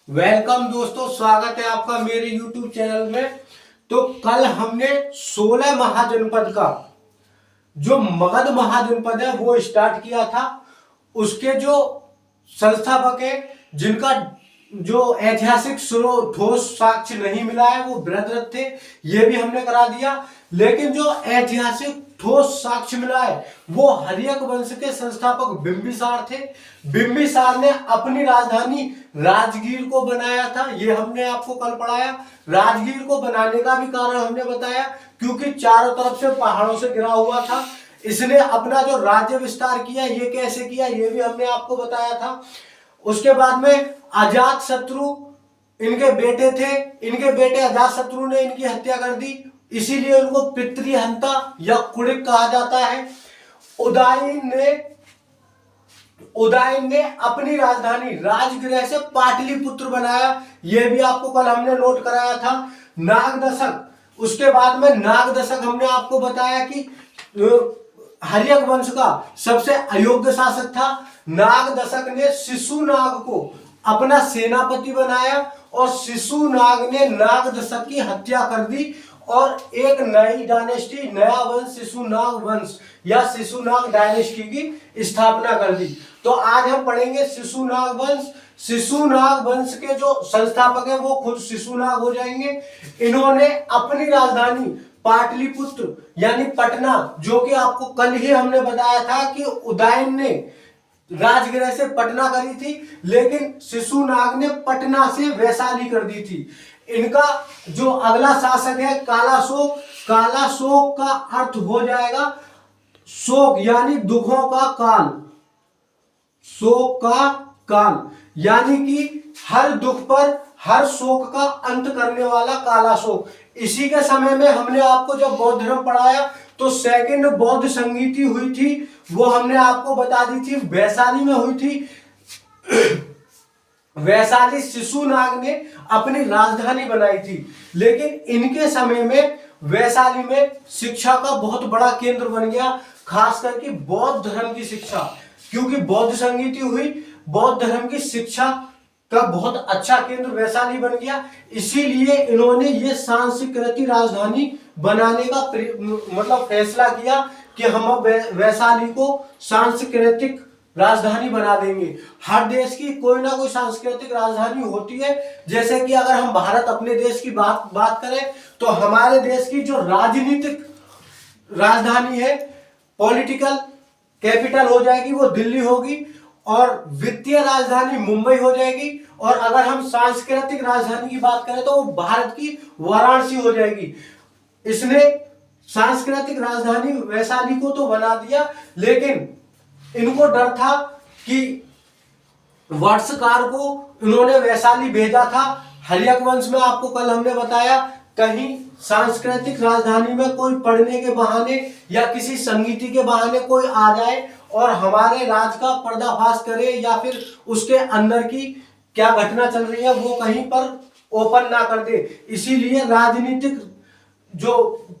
Welcome दोस्तों, स्वागत है आपका मेरे YouTube चैनल में। तो कल हमने 16 महाजनपद का जो मगध महाजनपद है वो स्टार्ट किया था। उसके जो संस्थापक है, जिनका जो ऐतिहासिक ठोस साक्ष्य नहीं मिला है, वो बृहद्रथ थे, ये भी हमने करा दिया। लेकिन जो ऐतिहासिक ठोस साक्ष्य मिला है वो हर्यक वंश के संस्थापक बिंबिसार थे। बिंबिसार ने अपनी राजधानी राजगीर को बनाया था, ये हमने आपको कल पढ़ाया। राजगीर को बनाने का भी कारण हमने बताया, क्योंकि चारों तरफ से पहाड़ों से घिरा हुआ था। इसने अपना जो राज्य विस्तार किया, ये कैसे किया, ये भी हमने आपको बताया था। उसके बाद में अजात शत्रु इनके बेटे थे, इनके बेटे अजात शत्रु ने इनकी हत्या कर दी, इसीलिए उनको पितृहंता या कुड़िक कहा जाता है। उदयन ने अपनी राजधानी राजगृह से पाटलिपुत्र बनाया, यह भी आपको कल हमने नोट कराया था। नागदशक, उसके बाद में नागदशक हमने आपको बताया कि हर्यक वंश का सबसे अयोग्य शासक था। नागदशक ने शिशुनाग को अपना सेनापति बनाया और शिशुनाग ने नागदशक की हत्या कर दी और एक नई डायनेस्टी, नया वंश शिशुनाग वंश या शिशुनाग डायनेस्टी की स्थापना कर दी। तो आज हम पढ़ेंगे शिशुनाग वंश। शिशुनाग वंश के जो संस्थापक है वो खुद शिशुनाग हो जाएंगे। इन्होंने अपनी राजधानी पाटलिपुत्र यानी पटना, जो कि आपको कल ही हमने बताया था कि उदयन ने राजगृह से पटना करी थी, लेकिन शिशुनाग ने पटना से वैशाली कर दी थी। इनका जो अगला शासक है कालाशोक। कालाशोक का अर्थ हो जाएगा शोक यानी दुखों का काल। शोक का काल यानी कि हर दुख पर, हर शोक का अंत करने वाला कालाशोक। इसी के समय में हमने आपको जब बौद्ध धर्म पढ़ाया तो सेकंड बौद्ध संगीति हुई थी, वो हमने आपको बता दी थी, वैशाली में हुई थी। वैशाली शिशुनाग ने अपनी राजधानी बनाई थी, लेकिन इनके समय में वैशाली में शिक्षा का बहुत बड़ा केंद्र बन गया, खास करके बौद्ध धर्म की शिक्षा, क्योंकि बौद्ध संगीति हुई, बौद्ध धर्म की शिक्षा का बहुत अच्छा केंद्र वैशाली बन गया। इसीलिए इन्होंने ये सांस्कृतिक राजधानी बनाने का मतलब फैसला किया कि हम अब वैशाली को सांस्कृतिक राजधानी बना देंगे। हर देश की कोई ना कोई सांस्कृतिक राजधानी होती है। जैसे कि अगर हम भारत अपने देश की बात करें तो हमारे देश की जो राजनीतिक राजधानी है, पॉलिटिकल कैपिटल हो जाएगी, वो दिल्ली होगी, और वित्तीय राजधानी मुंबई हो जाएगी। और अगर हम सांस्कृतिक राजधानी की बात करें तो वो भारत की वाराणसी हो जाएगी। इसने सांस्कृतिक राजधानी वैशाली को तो बना दिया, लेकिन इनको डर था कि वर्षकार को इन्होंने वैशाली भेजा था। हर्यक वंश में आपको कल हमने बताया, कहीं सांस्कृतिक राजधानी में कोई पढ़ने के बहाने या किसी संगीति के बहाने कोई आ जाए और हमारे राज का पर्दाफाश करे, या फिर उसके अंदर की क्या घटना चल रही है वो कहीं पर ओपन ना कर दे। इसीलिए राजनीतिक जो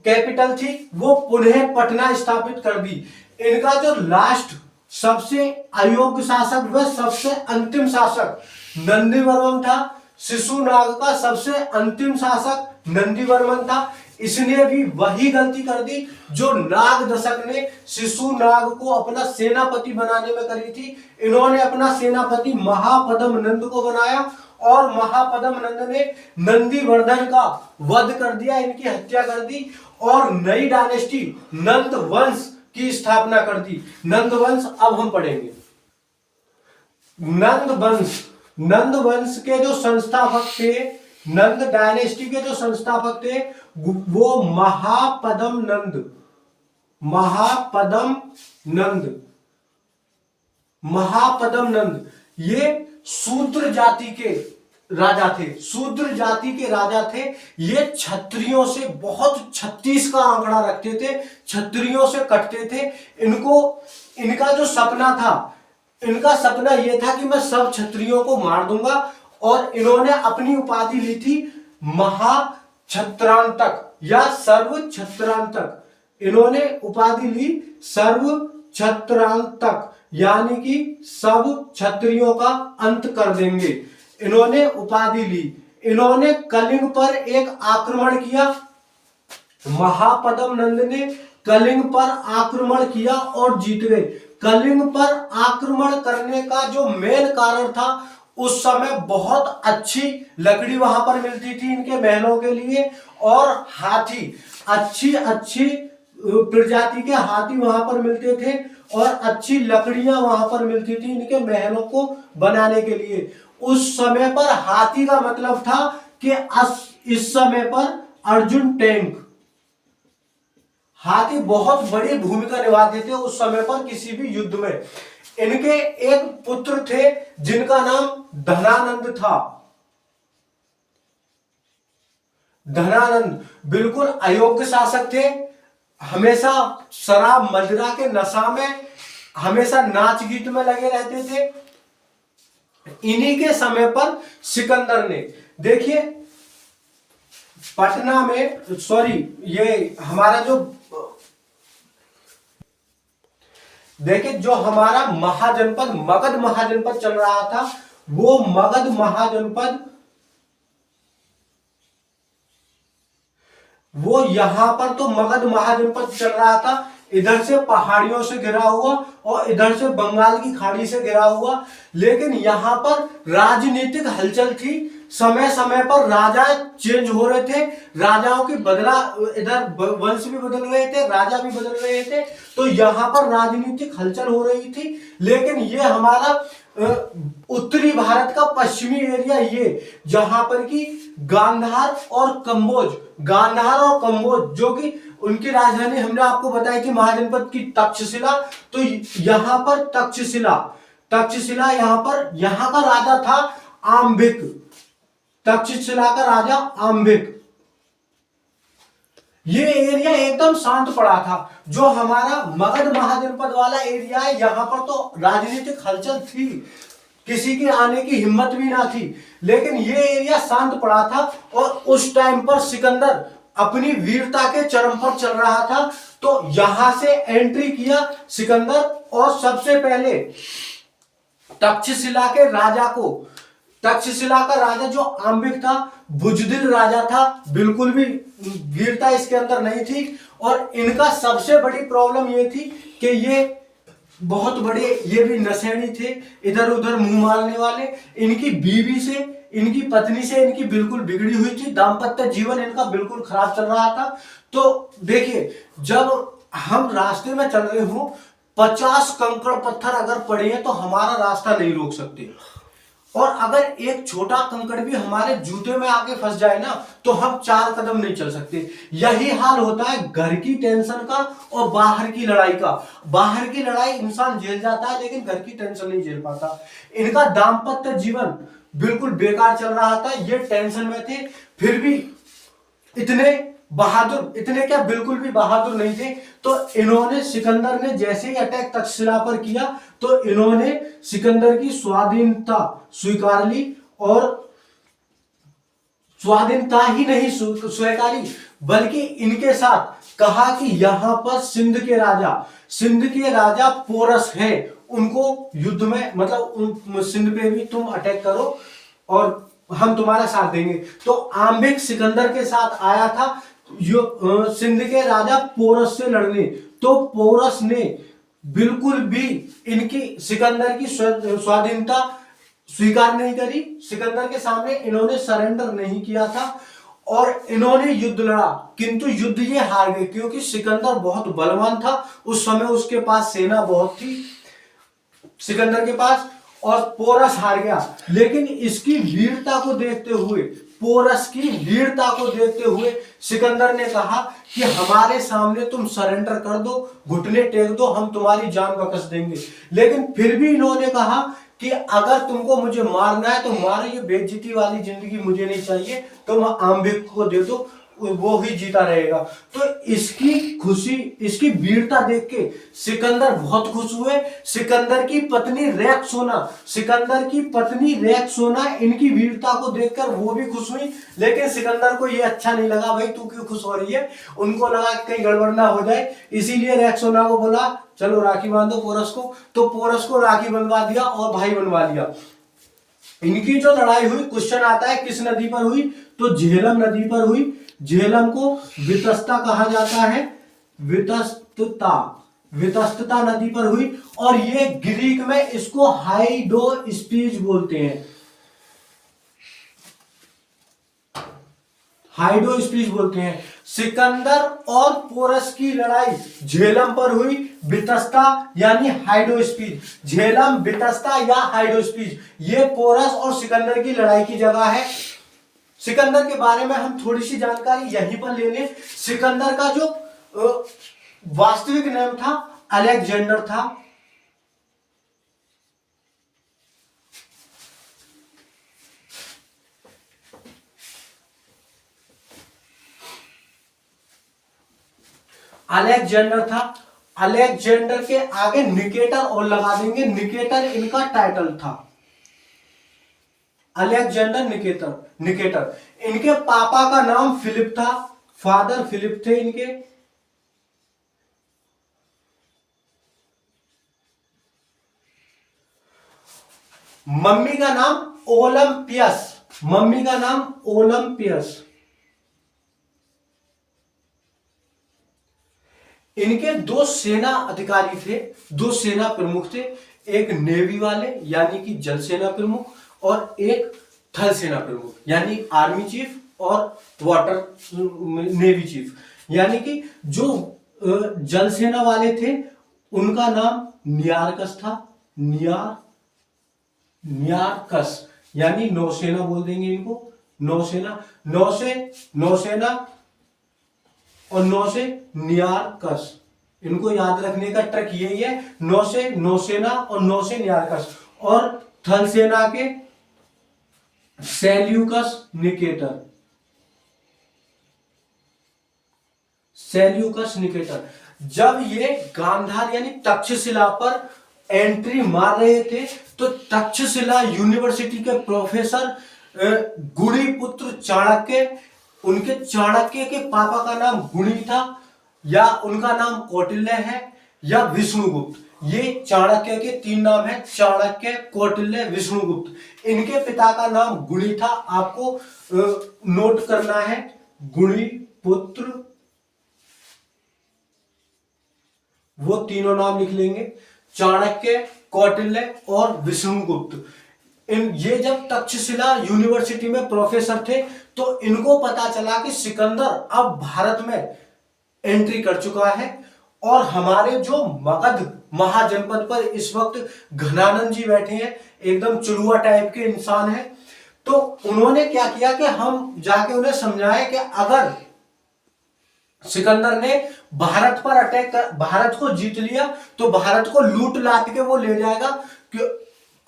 कैपिटल थी वो पुनः पटना स्थापित कर दी। इनका जो लास्ट सबसे अयोग्य शासक व सबसे अंतिम शासक नंदीवर्मन था। शिशुनाग का सबसे अंतिम शासक नंदीवर्मन था। इसने भी वही गलती कर दी जो नागदशक ने शिशुनाग को अपना सेनापति बनाने में करी थी। इन्होंने अपना सेनापति महापद्म नंद को बनाया और महापद्म नंद ने नंदीवर्धन का वध कर दिया, इनकी हत्या कर दी और नई डायनेस्टी नंद वंश की स्थापना कर दी। नंद वंश अब हम पढ़ेंगे। नंद वंश के जो संस्थापक थे, नंद डायनेस्टी के जो संस्थापक थे वो महापद्म नंद ये शूद्र जाति के राजा थे। शूद्र जाति के राजा थे। ये क्षत्रियों से बहुत 36 का आंकड़ा रखते थे, क्षत्रियों से कटते थे। इनका जो सपना था, इनका सपना यह था कि मैं सब क्षत्रियों को मार दूंगा, और इन्होंने अपनी उपाधि ली थी महाक्षत्रांतक या सर्व क्षत्रांतक। इन्होंने उपाधि ली सर्व क्षत्रांतक, यानी कि सब क्षत्रियों का अंत कर देंगे। इन्होंने उपाधि ली। इन्होंने कलिंग पर एक आक्रमण किया। महापद्म नंद ने कलिंग पर आक्रमण किया और जीत गए। कलिंग पर आक्रमण करने का जो मेन कारण था, उस समय बहुत अच्छी लकड़ी वहां पर मिलती थी इनके महलों के लिए, और हाथी, अच्छी अच्छी प्रजाति के हाथी वहां पर मिलते थे, और अच्छी लकड़ियां वहां पर मिलती थी इनके महलों को बनाने के लिए। उस समय पर हाथी का मतलब था कि इस समय पर अर्जुन टैंक, हाथी बहुत बड़ी भूमिका निभाते थे उस समय पर किसी भी युद्ध में। इनके एक पुत्र थे जिनका नाम धनानंद था। धनानंद बिल्कुल अयोग्य शासक थे, हमेशा शराब मदिरा के नशा में, हमेशा नाच गीत में लगे रहते थे। इन्हीं के समय पर सिकंदर ने, देखिए पटना में, सॉरी ये हमारा जो, देखिए जो हमारा महाजनपद मगध महाजनपद चल रहा था, वो मगध महाजनपद वो यहां पर तो मगध महाजनपद चल रहा था, इधर से पहाड़ियों से घिरा हुआ और इधर से बंगाल की खाड़ी से घिरा हुआ। लेकिन यहां पर राजनीतिक हलचल थी, समय समय पर राजा चेंज हो रहे थे, राजाओं की बदला, इधर वंश भी बदल रहे थे, राजा भी बदल रहे थे, तो यहां पर राजनीतिक हलचल हो रही थी। लेकिन ये हमारा उत्तरी भारत का पश्चिमी एरिया, ये जहां पर की गांधार और कंबोज, गांधार और कंबोज जो कि उनकी राजधानी हमने आपको बताया कि महाजनपद की तक्षशिला, तो यहां पर तक्षशिला यहां पर, यहां का राजा था आम्बिक, तक्षशिला का राजा आम्बिक। ये एरिया एकदम शांत पड़ा था। जो हमारा मगध महाजनपद वाला एरिया है, यहां पर तो राजनीतिक हलचल थी, किसी के आने की हिम्मत भी ना थी, लेकिन ये एरिया शांत पड़ा था। और उस टाइम पर सिकंदर अपनी वीरता के चरम पर चल रहा था, तो यहां से एंट्री किया सिकंदर, और सबसे पहले तक्षशिला के राजा को, तक्षशिला का राजा जो आम्बिक था, बुजदिल राजा था, बिल्कुल भी वीरता इसके अंदर नहीं थी। और इनका सबसे बड़ी प्रॉब्लम ये थी कि ये बहुत बड़े, ये भी नशेड़ी थे, इधर उधर मुंह मारने वाले। इनकी बीवी से, इनकी पत्नी से इनकी बिल्कुल बिगड़ी हुई थी, दाम्पत्य जीवन इनका बिल्कुल खराब चल रहा था। तो देखिए, जब हम रास्ते में चल रहे हो, 50 कंकड़ पत्थर अगर पड़े हैं तो हमारा रास्ता नहीं रोक सकते, और अगर एक छोटा कंकड़ भी हमारे जूते में आके फंस जाए ना, तो हम 4 कदम नहीं चल सकते। यही हाल होता है घर की टेंशन का और बाहर की लड़ाई का। बाहर की लड़ाई इंसान झेल जाता है, लेकिन घर की टेंशन नहीं झेल पाता। इनका दाम्पत्य जीवन बिल्कुल बेकार चल रहा था, ये टेंशन में थे, फिर भी इतने बहादुर, इतने क्या बिल्कुल भी बहादुर नहीं थे। तो इन्होंने, सिकंदर ने जैसे ही अटैक तक्षशिला पर किया, तो इन्होंने सिकंदर की स्वाधीनता स्वीकार ली, और स्वाधीनता ही नहीं स्वीकारी, बल्कि इनके साथ कहा कि यहां पर सिंध के राजा पोरस हैं, उनको युद्ध में, मतलब सिंध पे भी तुम अटैक करो और हम तुम्हारा साथ देंगे। तो आम्बिक सिकंदर के साथ आया था सिंध के राजा पोरस से लड़ने। तो पोरस ने बिल्कुल भी इनकी, सिकंदर की स्वाधीनता स्वीकार नहीं करी, सिकंदर के सामने इन्होंने सरेंडर नहीं किया था, और इन्होंने युद्ध लड़ा, किंतु युद्ध ये हार गए, क्योंकि सिकंदर बहुत बलवान था। उस समय उसके पास सेना बहुत थी सिकंदर के पास, और पोरस हार गया। लेकिन इसकी वीरता को देखते हुए, पोरस की वीरता को देखते हुए सिकंदर ने कहा कि हमारे सामने तुम सरेंडर कर दो, घुटने टेक दो, हम तुम्हारी जान बख्श देंगे। लेकिन फिर भी इन्होंने कहा कि अगर तुमको मुझे मारना है तो मारो, ये बेइज्जती वाली जिंदगी मुझे नहीं चाहिए, तुम आम्बिक को दे दो, वो ही जीता रहेगा। तो इसकी खुशी, इसकी वीरता देख के सिकंदर बहुत खुश हुए। सिकंदर की पत्नी रेक्सोना इनकी वीरता को देखकर वो भी खुश हुई। लेकिन सिकंदर को ये अच्छा नहीं लगा, भाई तू क्यों खुश हो रही है, उनको लगा कहीं गड़बड़ ना हो जाए, इसीलिए रेक्सोना को बोला चलो राखी बांधो पोरस को। तो पोरस को राखी बनवा दिया और भाई बनवा लिया। इनकी जो लड़ाई हुई, क्वेश्चन आता है किस नदी पर हुई, तो झेलम नदी पर हुई। झेलम को वितस्ता कहा जाता है, वितस्तता, वितस्तता नदी पर हुई। और ये ग्रीक में इसको हाइडोस्पीज बोलते हैं, हाइडोस्पीज बोलते हैं। सिकंदर और पोरस की लड़ाई झेलम पर हुई, वितस्ता यानी हाइडोस्पीज। झेलम, वितस्ता या हाइडोस्पीज, ये पोरस और सिकंदर की लड़ाई की जगह है। सिकंदर के बारे में हम थोड़ी सी जानकारी यहीं पर ले लें। सिकंदर का जो वास्तविक नाम था अलेक्जेंडर था। अलेक्जेंडर था। अलेक्जेंडर के आगे निकेटर और लगा देंगे, निकेटर इनका टाइटल था, अलेक्जेंडर निकेटर, निकेटर। इनके पापा का नाम फिलिप था, फादर फिलिप थे इनके। मम्मी का नाम ओलंपियस, मम्मी का नाम ओलंपियस। इनके दो सेना अधिकारी थे, दो सेना प्रमुख थे, एक नेवी वाले यानी कि जल सेना प्रमुख, और एक थल सेना प्रमुख यानी आर्मी चीफ और वाटर नेवी चीफ। यानी कि जो जल सेना वाले थे उनका नाम नियारकस था, नियारकस यानी नौसेना बोल देंगे इनको, नौसेना, नौसेना और नौ से नियारकस। इनको याद रखने का ट्रिक यही है, नौ से नौसेना और नौ से नियारकस। और थल सेना के सेल्यूकस निकेटर, सेल्यूकस निकेटर। जब ये गांधार यानी तक्षशिला पर एंट्री मार रहे थे तो तक्षशिला यूनिवर्सिटी के प्रोफेसर गुणीपुत्र चाणक्य, उनके चाणक्य के पापा का नाम गुणी था, या उनका नाम कौटिल्य है, या विष्णुगुप्त। ये चाणक्य के तीन नाम है, चाणक्य, कौटिल्य, विष्णुगुप्त। इनके पिता का नाम गुणी था, आपको नोट करना है, गुणी पुत्र, वो तीनों नाम लिख लेंगे, चाणक्य, कौटिल्य और विष्णुगुप्त। ये जब तक्षशिला यूनिवर्सिटी में प्रोफेसर थे तो इनको पता चला कि सिकंदर अब भारत में एंट्री कर चुका है और हमारे जो मगध महाजनपद पर इस वक्त घनानंद जी बैठे हैं, एकदम चुलुआ टाइप के इंसान हैं। तो उन्होंने क्या किया कि हम जाके उन्हें समझाएं कि अगर सिकंदर ने भारत पर अटैक कर भारत को जीत लिया तो भारत को लूट लाट के वो ले जाएगा।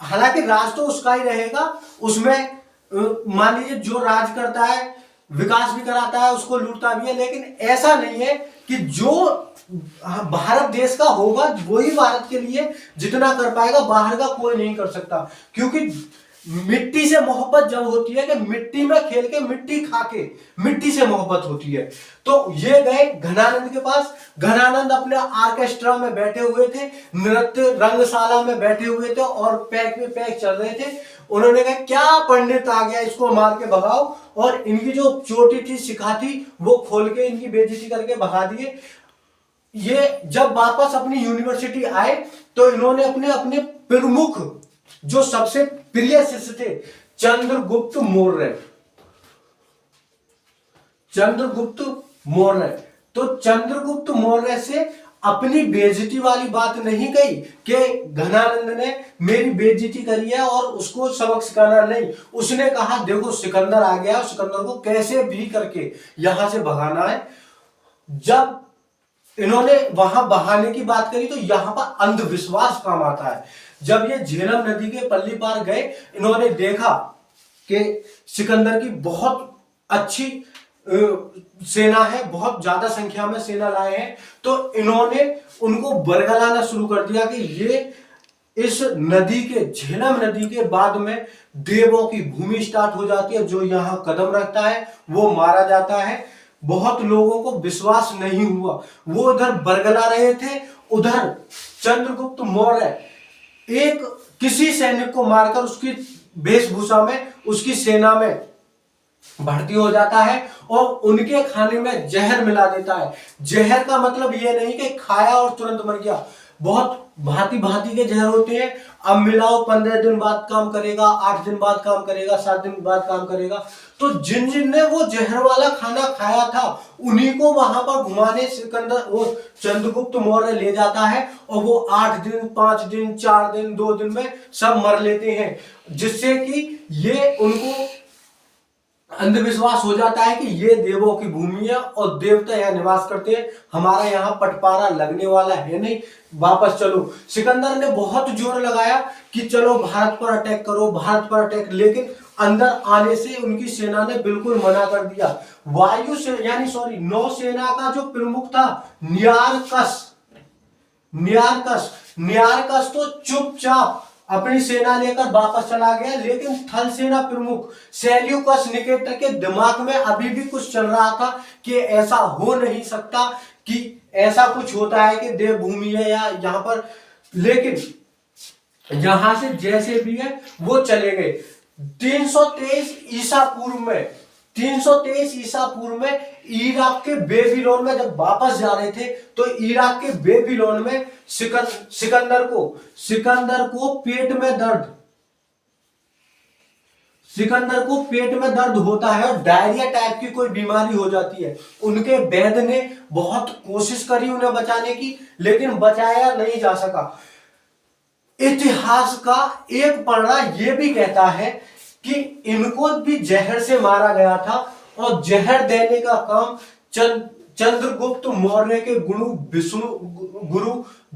हालांकि राज तो उसका ही रहेगा, उसमें मान लीजिए जो राज करता है विकास भी कराता है, उसको लूटता भी है, लेकिन ऐसा नहीं है कि जो भारत देश का होगा वही भारत के लिए जितना कर पाएगा बाहर का कोई नहीं कर सकता। क्योंकि मिट्टी से मोहब्बत जब होती है कि मिट्टी में खेल के मिट्टी खा के मिट्टी से मोहब्बत होती है। तो ये गए घनानंद के पास, घनानंद अपने आर्केस्ट्रा में बैठे हुए थे, नृत्य रंगशाला में बैठे हुए थे और पैक में पैक चल रहे थे। उन्होंने कहा क्या पंडित आ गया, इसको मार के भगाओ, और इनकी जो चोटी थी शिखा थी वो खोल के इनकी बेइज्जती करके भगा दिए। ये जब वापस अपनी यूनिवर्सिटी आए तो इन्होंने अपने अपने प्रमुख जो सबसे प्रिय शिष्य थे चंद्रगुप्त मौर्य, चंद्रगुप्त मौर्य, तो चंद्रगुप्त मौर्य से अपनी बेइज्जती वाली बात नहीं कही कि घनानंद ने मेरी बेइज्जती करी है और उसको सबक सिखाना नहीं। उसने कहा देखो सिकंदर आ गया, सिकंदर को कैसे भी करके यहां से भगाना है। जब इन्होंने वहां बहाने की बात करी तो यहां पर अंधविश्वास काम आता है। जब ये झेलम नदी के पल्ली पार गए, इन्होंने देखा कि सिकंदर की बहुत अच्छी सेना है, बहुत ज्यादा संख्या में सेना लाए हैं, तो इन्होंने उनको बरगलाना शुरू कर दिया कि ये इस नदी के, झेलम नदी के बाद में देवों की भूमि स्टार्ट हो जाती है, जो यहां कदम रखता है वो मारा जाता है। बहुत लोगों को विश्वास नहीं हुआ, वो उधर बरगला रहे थे, उधर चंद्रगुप्त मौर्य एक किसी सैनिक को मारकर उसकी वेशभूषा में उसकी सेना में भर्ती हो जाता है और उनके खाने में जहर मिला देता है। जहर का मतलब ये नहीं कि खाया और तुरंत मर गया, बहुत भांति भांति के जहर होते हैं। अब मिलाओ 15 दिन बाद काम करेगा, 8 दिन बाद काम करेगा, 7 दिन बाद काम करेगा। तो जिन जिन ने वो जहर वाला खाना खाया था उन्हीं को वहां पर घुमाने सिकंदर वो चंद्रगुप्त मौर्य ले जाता है और वो 8 दिन, 5 दिन, 4 दिन, 2 दिन में सब मर लेते हैं, जिससे कि ये उनको अंधविश्वास हो जाता है कि ये देवों की भूमि है और देवता यहाँ निवास करते हैं, हमारा यहाँ पटपारा लगने वाला है नहीं, वापस चलो। सिकंदर ने बहुत जोर लगाया कि चलो भारत पर अटैक करो, भारत पर अटैक, लेकिन अंदर आने से उनकी सेना ने बिल्कुल मना कर दिया। वायु से यानी सॉरी नौसेना का जो प्रमुख था नियारकस, नियारकस तो चुपचाप अपनी सेना लेकर वापस चला गया, लेकिन थल सेना प्रमुख सेल्यूकस निकेटर के दिमाग में अभी भी कुछ चल रहा था कि ऐसा हो नहीं सकता, कि ऐसा कुछ होता है कि देवभूमि है या यहाँ पर, लेकिन यहां से जैसे भी है वो चले गए। 323 ईसा पूर्व में 323 ईसा पूर्व में इराक के बेबीलोन में जब वापस जा रहे थे तो इराक के बेबीलोन में सिकंदर को पेट में दर्द होता है और डायरिया टाइप की कोई बीमारी हो जाती है। उनके वैद्य ने बहुत कोशिश करी उन्हें बचाने की, लेकिन बचाया नहीं जा सका। इतिहास का एक पन्ना यह भी कहता है कि इनको भी जहर से मारा गया था और जहर देने का काम चंद्रगुप्त मौर्य के गुरु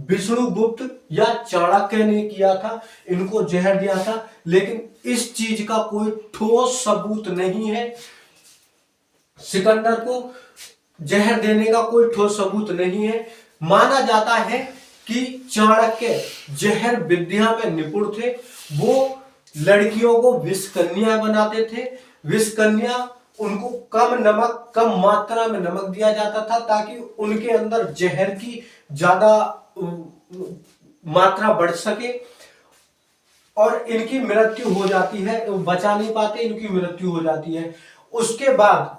विष्णुगुप्त या चाणक्य ने किया था, इनको जहर दिया था, लेकिन इस चीज का कोई ठोस सबूत नहीं है। सिकंदर को जहर देने का कोई ठोस सबूत नहीं है। माना जाता है कि चाणक्य जहर विद्या में निपुण थे, वो लड़कियों को विषकन्या बनाते थे। विषकन्या उनको कम मात्रा में नमक दिया जाता था ताकि उनके अंदर जहर की ज्यादा मात्रा बढ़ सके और इनकी मृत्यु हो जाती है, बचा नहीं पाते, इनकी मृत्यु हो जाती है। उसके बाद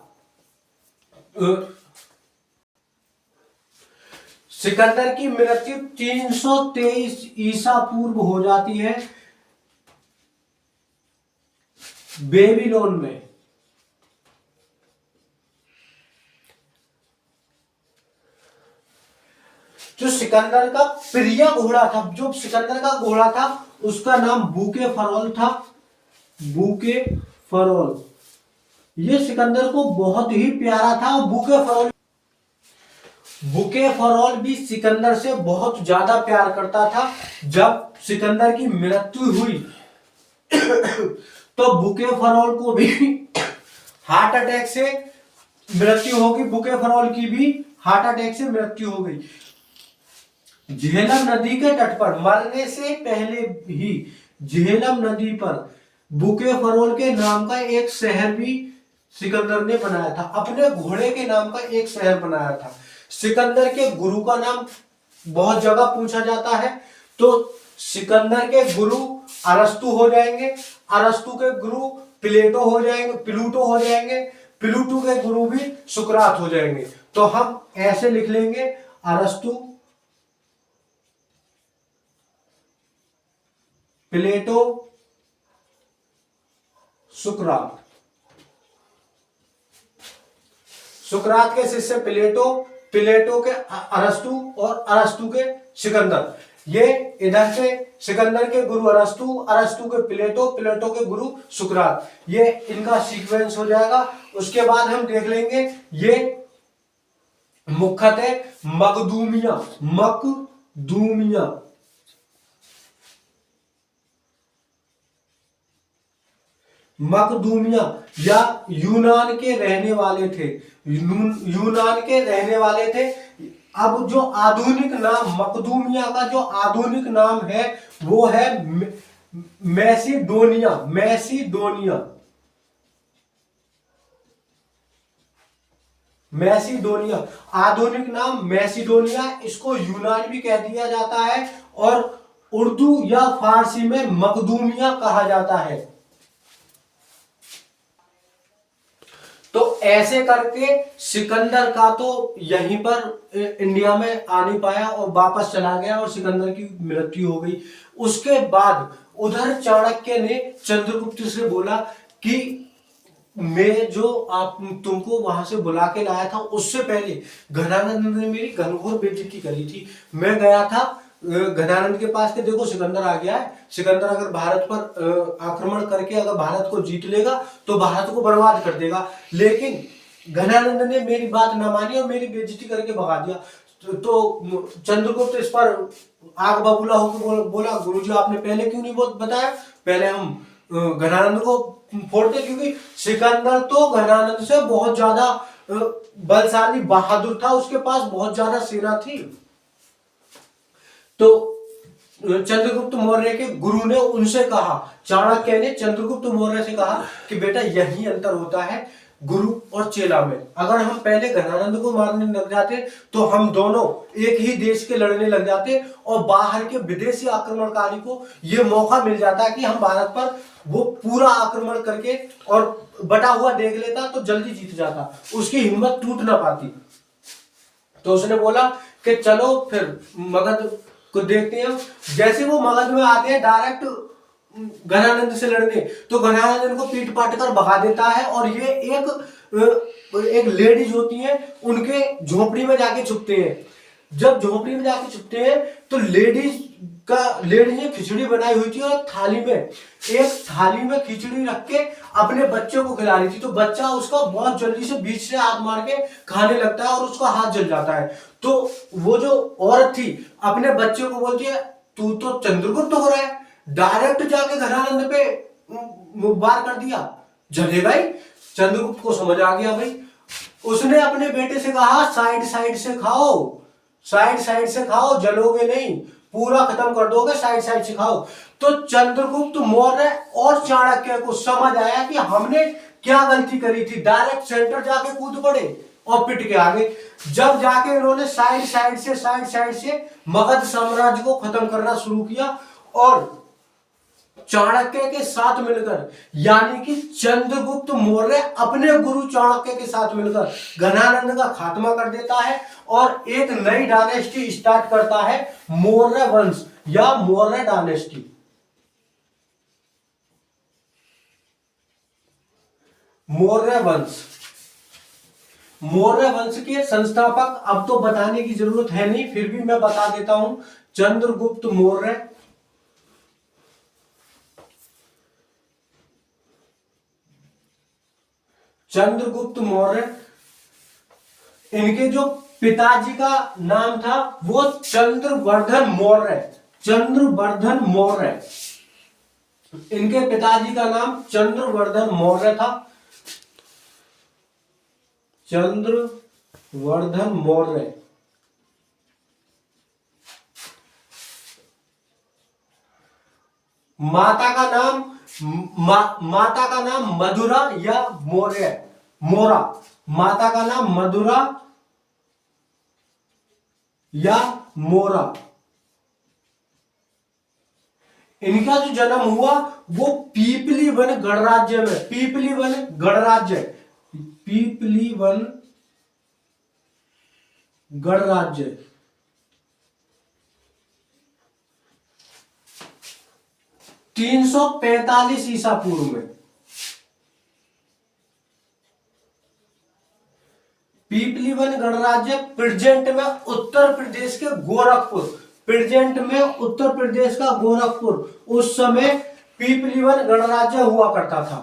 सिकंदर की मृत्यु 323 ईसा पूर्व हो जाती है बेबीलोन में। जो सिकंदर का प्रिय घोड़ा था, जो सिकंदर का घोड़ा था उसका नाम बुके फरोल था। बुके फरोल ये सिकंदर को बहुत ही प्यारा था और बुके फरोल भी सिकंदर से बहुत ज्यादा प्यार करता था। जब सिकंदर की मृत्यु हुई तो बुके फरोल को भी हार्ट अटैक से मृत्यु होगी। बुके फरोल की भी हार्ट अटैक से मृत्यु हो गई। झेलम नदी के तट पर मरने से पहले ही झेलम नदी पर बुके फरोल के नाम का एक शहर भी सिकंदर ने बनाया था। अपने घोड़े के नाम का एक शहर बनाया था। सिकंदर के गुरु का नाम बहुत जगह पूछा जाता है, तो सिकंदर के गुरु अरस्तु हो जाएंगे, अरस्तु के गुरु प्लेटो हो जाएंगे, प्लूटो हो जाएंगे, प्लूटो के गुरु भी सुकरात हो जाएंगे। तो हम ऐसे लिख लेंगे अरस्तु, प्लेटो, सुकरात। सुकरात के शिष्य प्लेटो, प्लेटो के अरस्तु और अरस्तु के सिकंदर। ये इधर से सिकंदर के गुरु अरस्तु, अरस्तु के प्लेटो, प्लेटो के गुरु सुकरात। ये इनका सीक्वेंस हो जाएगा। उसके बाद हम देख लेंगे ये मुख्यतः मकदूमिया या यूनान के रहने वाले थे। यूनान के रहने वाले थे। अब जो आधुनिक नाम मकदूमिया का जो आधुनिक नाम है वो है मैसिडोनिया। मैसिडोनिया आधुनिक नाम मैसिडोनिया। इसको यूनान भी कह दिया जाता है और उर्दू या फारसी में मकदूमिया कहा जाता है। ऐसे करके सिकंदर का तो यहीं पर इंडिया में आ नहीं पाया और वापस चला गया और सिकंदर की मृत्यु हो गई। उसके बाद उधर चाणक्य ने चंद्रगुप्त से बोला कि मैं जो आप तुमको वहां से बुला के लाया था उससे पहले घनानंद ने मेरी घनघोर बेइज्जती करी थी। मैं गया था घनानंद के पास के, देखो सिकंदर आ गया है, सिकंदर अगर भारत पर आक्रमण करके अगर भारत को जीत लेगा तो भारत को बर्बाद कर देगा, लेकिन घनानंद ने मेरी बात ना मानी और मेरी बेइज्जती करके भगा दिया। तो चंद्रगुप्त इस पर आग बबूला होकर बोला गुरुजी आपने पहले क्यों नहीं बताया, पहले हम घनानंद को फोड़ते, क्योंकि सिकंदर तो घनानंद से बहुत ज्यादा बलशाली बहादुर था, उसके पास बहुत ज्यादा सेना थी। तो चंद्रगुप्त मौर्य के गुरु ने उनसे कहा, चाणक्य ने चंद्रगुप्त मौर्य से कहा कि बेटा यही अंतर होता है गुरु और चेला में। अगर हम पहले घनानंद को मारने लग जाते तो हम दोनों एक ही देश के लड़ने लग जाते और बाहर के विदेशी आक्रमणकारी को यह मौका मिल जाता कि हम भारत पर वो पूरा आक्रमण करके और बटा हुआ देख लेता तो जल्दी जीत जाता, उसकी हिम्मत टूट ना पाती। तो उसने बोला कि चलो फिर मगध को देखते हैं। जैसे वो मगध में आते हैं डायरेक्ट घनानंद से लड़ने, तो घनानंद को पीट पाट कर भगा देता है और ये एक लेडीज होती है उनके झोपड़ी में जाके छुपते हैं। जब झोपड़ी में जाके छुपते हैं तो लेडीज ने खिचड़ी बनाई हुई थी और एक थाली में खिचड़ी रख के अपने बच्चे को खिला रही थी। तो बच्चा उसका बहुत जल्दी से बीच से हाथ मार के खाने लगता है और उसका हाथ जल जाता है। तो वो जो औरत थी अपने बच्चे को बोलती है तू तो चंद्रगुप्त हो रहा है, डायरेक्ट जाके घनानंद पे वार कर दिया, जलेगा ही। चंद्रगुप्त को समझ आ गया भाई, उसने अपने बेटे से कहा साइड साइड से खाओ, साइड साइड से खाओ, जलोगे नहीं, पूरा खत्म कर दोगे, साइड साइड से खाओ। तो चंद्रगुप्त मौर्य और चाणक्य को समझ आया कि हमने क्या गलती करी थी, डायरेक्ट सेंटर जाके कूद पड़े और पिट के आगे। जब जाके इन्होंने साइड साइड से मगध साम्राज्य को खत्म करना शुरू किया और चाणक्य के साथ मिलकर, यानी कि चंद्रगुप्त मौर्य अपने गुरु चाणक्य के साथ मिलकर घनानंद का खात्मा कर देता है और एक नई डायनेस्टी स्टार्ट करता है, मौर्य वंश या मौर्य डायनेस्टी। मौर्य वंश के संस्थापक अब तो बताने की जरूरत है नहीं, फिर भी मैं बता देता हूं। चंद्रगुप्त मौर्य, इनके जो पिताजी का नाम था वो चंद्रवर्धन मौर्य। इनके पिताजी का नाम चंद्रवर्धन मौर्य था, चंद्रवर्धन मौर्य। माता का नाम मधुरा या मोरा, माता का नाम मधुरा या मोरा। इनका जो जन्म हुआ वो पीपलीवन गणराज्य में, पीपलीवन 345 ईसा पूर्व में। पीपलीवन गणराज्य प्रेजेंट में उत्तर प्रदेश के गोरखपुर, उस समय पीपलीवन गणराज्य हुआ करता था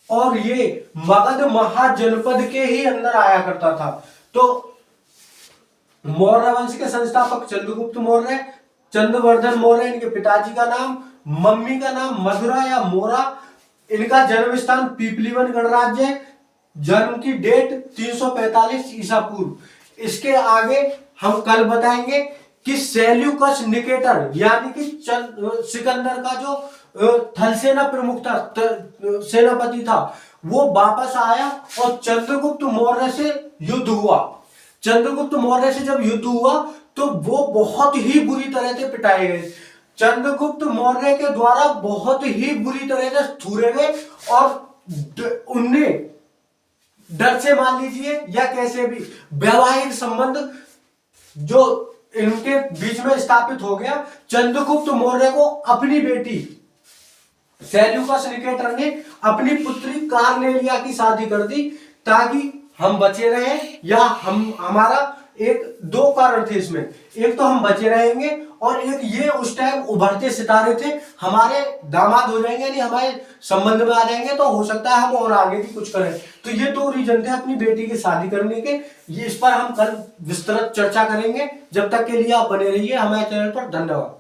और ये मगध महाजनपद के ही अंदर आया करता था। तो मौर्य वंश के संस्थापक चंद्रगुप्त मौर्य, चंद्रवर्धन मौर्य इनके पिताजी का नाम, मम्मी का नाम मधुरा या मोरा, इनका जन्म स्थान पीपलीवन गणराज्य, जन्म की डेट 345 ईसा पूर्व। इसके आगे हम कल बताएंगे कि सेल्यूकस निकेटर यानी कि सिकंदर का जो थलसेना प्रमुख था, सेनापति था, वो वापस आया और चंद्रगुप्त मौर्य से युद्ध हुआ। चंद्रगुप्त मौर्य से जब युद्ध हुआ तो वो बहुत ही बुरी तरह से पिटाए गए, चंद्रगुप्त मौर्य के द्वारा बहुत ही बुरी तरह से थूरे गए और उनने डर से मान लीजिए या कैसे भी वैवाहिक संबंध जो इनके बीच में स्थापित हो गया। चंद्रगुप्त मौर्य को अपनी बेटी सेल्यूकस निकेटर ने अपनी पुत्री कार्नेलिया की शादी कर दी ताकि हम बचे रहें, या हमारा एक दो कारण थे इसमें, एक तो हम बचे रहेंगे और एक ये उस टाइम उभरते सितारे थे, हमारे दामाद हो जाएंगे यानी हमारे संबंध में आ जाएंगे, तो हो सकता है हम और आगे भी कुछ करें। तो ये दो रीजन थे अपनी बेटी की शादी करने के। ये इस पर हम कल विस्तृत चर्चा करेंगे। जब तक के लिए आप बने रहिए हमारे चैनल पर। धन्यवाद।